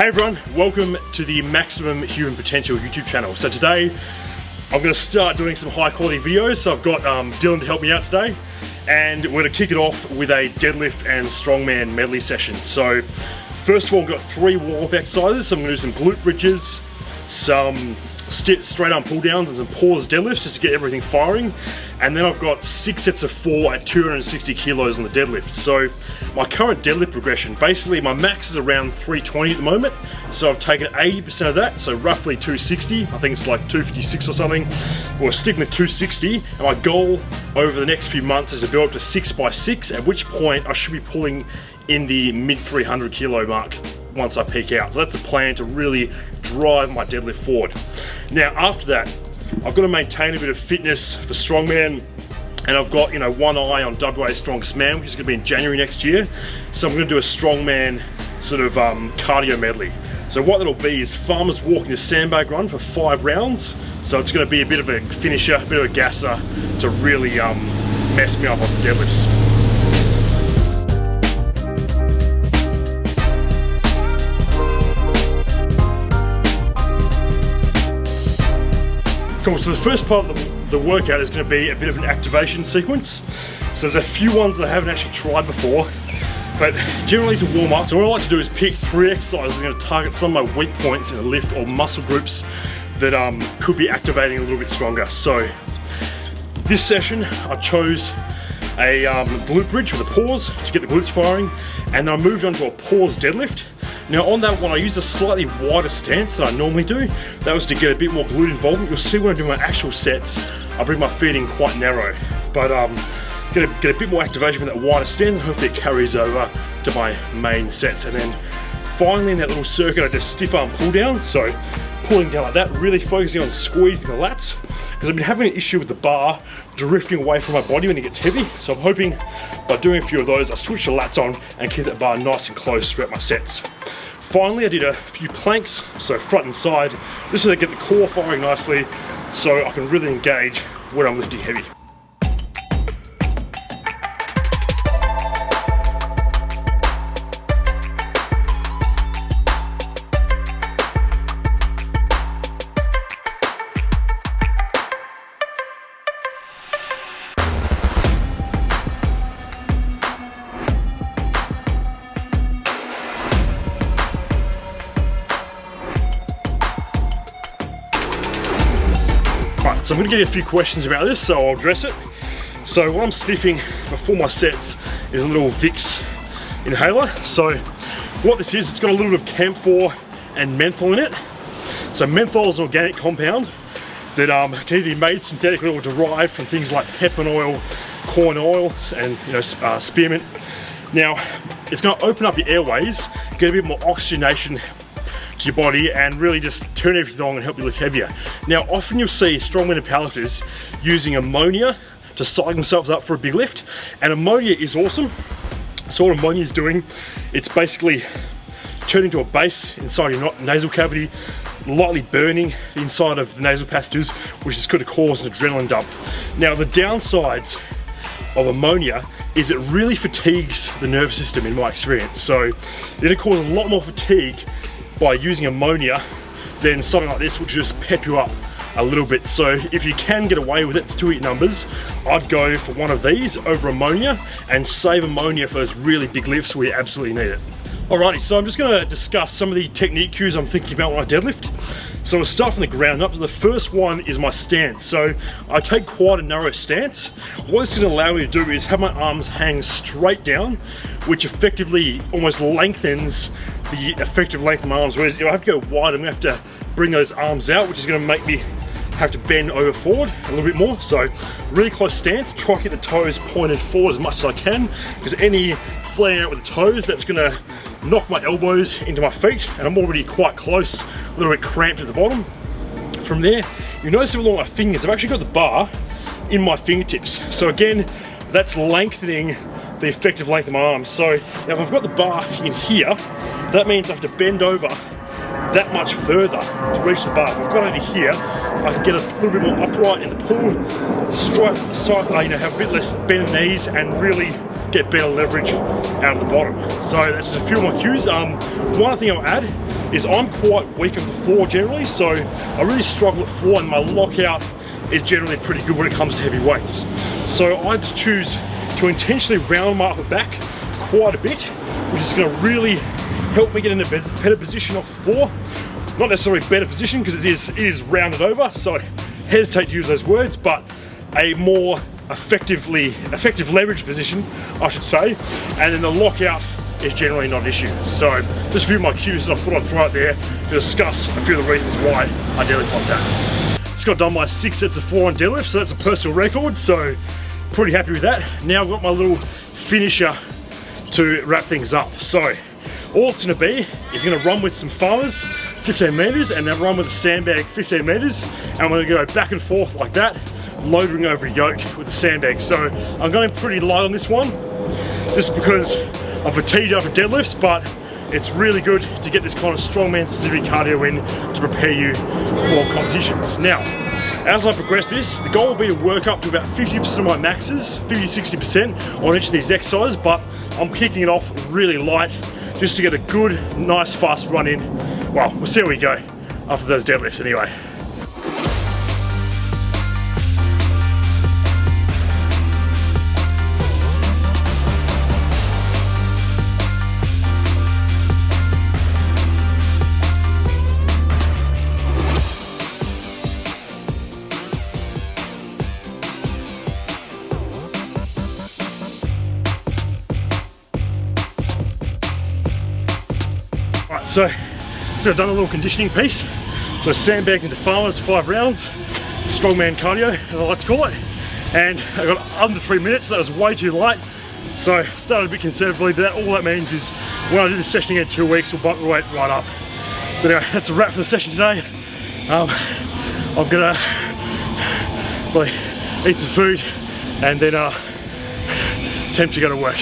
Hey everyone, welcome to the Maximum Human Potential YouTube channel. So today, I'm going to start doing some high quality videos. So I've got Dylan to help me out today. And we're going to kick it off with a deadlift and strongman medley session. So first of all, we've got 3 warm-up exercises. So I'm going to do some glute bridges, some straight arm pull downs and some pause deadlifts just to get everything firing. And then I've got 6 sets of 4 at 260 kilos on the deadlift. So my current deadlift progression, basically my max is around 320 at the moment. So I've taken 80% of that, so roughly 260. I think it's like 256 or something. We're sticking with 260. And my goal over the next few months is to build up to 6x6, at which point I should be pulling in the mid 300 kilo mark once I peak out. So that's the plan, to really drive my deadlift forward. Now after that, I've got to maintain a bit of fitness for strongman, and I've got, one eye on WA Strongman, which is going to be in January next year. So I'm going to do a strongman sort of cardio medley. So what that'll be is farmers walking a sandbag run for 5 rounds. So it's going to be a bit of a finisher, a bit of a gasser to really mess me up on the deadlifts. Cool, so the first part of the workout is going to be a bit of an activation sequence. So there's a few ones that I haven't actually tried before, but generally to warm up, so what I like to do is pick 3 exercises that are going to target some of my weak points in the lift or muscle groups that could be activating a little bit stronger. So this session I chose a glute bridge with a pause to get the glutes firing, and then I moved on to a pause deadlift. Now on that one I used a slightly wider stance than I normally do. That was to get a bit more glute involvement. You'll see when I do my actual sets, I bring my feet in quite narrow, but get a bit more activation with that wider stance, and hopefully it carries over to my main sets. And then finally in that little circuit I did a stiff arm pull down, so pulling down like that, really focusing on squeezing the lats, because I've been having an issue with the bar drifting away from my body when it gets heavy. So I'm hoping by doing a few of those I switch the lats on and keep that bar nice and close throughout my sets. Finally, I did a few planks, so front and side, just so they get the core firing nicely, so I can really engage when I'm lifting heavy. So I'm going to get you a few questions about this, so I'll address it. So what I'm sniffing before my sets is a little Vicks inhaler. So what this is, it's got a little bit of camphor and menthol in it. So menthol is an organic compound that can either be made synthetically or derived from things like peppermint oil, corn oil, and spearmint. Now it's going to open up your airways, get a bit more oxygenation to your body, and really just turn everything on and help you lift heavier. Now often you'll see strongmen and powerlifters using ammonia to psych themselves up for a big lift, and ammonia is awesome. So what ammonia is doing, it's basically turning to a base inside your nasal cavity, lightly burning the inside of the nasal passages, which is going to cause an adrenaline dump. Now the downsides of ammonia is it really fatigues the nervous system in my experience. So you're going to cause a lot more fatigue by using ammonia than something like this, which will just pep you up a little bit. So if you can get away with it, it's 2 numbers, I'd go for one of these over ammonia and save ammonia for those really big lifts where you absolutely need it. Alrighty, so I'm just going to discuss some of the technique cues I'm thinking about when I deadlift. So we'll start from the ground up. The first one is my stance. So I take quite a narrow stance. What it's going to allow me to do is have my arms hang straight down, which effectively almost lengthens the effective length of my arms. Whereas if I have to go wide, I'm going to have to bring those arms out, which is going to make me have to bend over forward a little bit more. So really close stance, try to get the toes pointed forward as much as I can, because any flaring out with the toes, that's going to knock my elbows into my feet, and I'm already quite close, a little bit cramped at the bottom. From there, you notice along my fingers, I've actually got the bar in my fingertips. So again, that's lengthening the effective length of my arms. So now if I've got the bar in here, that means I have to bend over that much further to reach the bar. If I've got it in here, I can get a little bit more upright in the pull, strike the side, have a bit less bend knees, and really get better leverage out of the bottom. So that's just a few of my cues. One thing I'll add is I'm quite weak at the floor generally, so I really struggle at floor, and my lockout is generally pretty good when it comes to heavy weights. So I just choose to intentionally round my upper back quite a bit, which is going to really help me get in a better position off the floor. Not necessarily better position, because it is rounded over, so I hesitate to use those words, but a more effective leverage position, I should say, and then the lockout is generally not an issue. So just a few of my cues that I thought I'd throw out there to discuss a few of the reasons why I deadlift like that. Just got done my 6 sets of 4 on deadlift, so that's a personal record, so pretty happy with that. Now I've got my little finisher to wrap things up. So all it's going to be is going to run with some farmers 15 meters, and then run with a sandbag 15 meters, and I'm going to go back and forth like that, loading over a yoke with the sandbag. So I'm going pretty light on this one, just because I'm fatigued after deadlifts, but it's really good to get this kind of strongman specific cardio in to prepare you for competitions. Now, as I progress this, the goal will be to work up to about 50% of my maxes, 50-60% on each of these exercises, but I'm kicking it off really light just to get a good, nice, fast run in. Well, we'll see how we go after those deadlifts anyway. Right, so I've done a little conditioning piece. So sandbagged into farmers, 5 rounds, strongman cardio, as I like to call it. And I got under 3 minutes, so that was way too light. So I started a bit conservatively, but all that means is when I do this session again in 2 weeks, we'll bump the weight right up. So anyway, that's a wrap for the session today. I'm gonna probably eat some food and then attempt to go to work.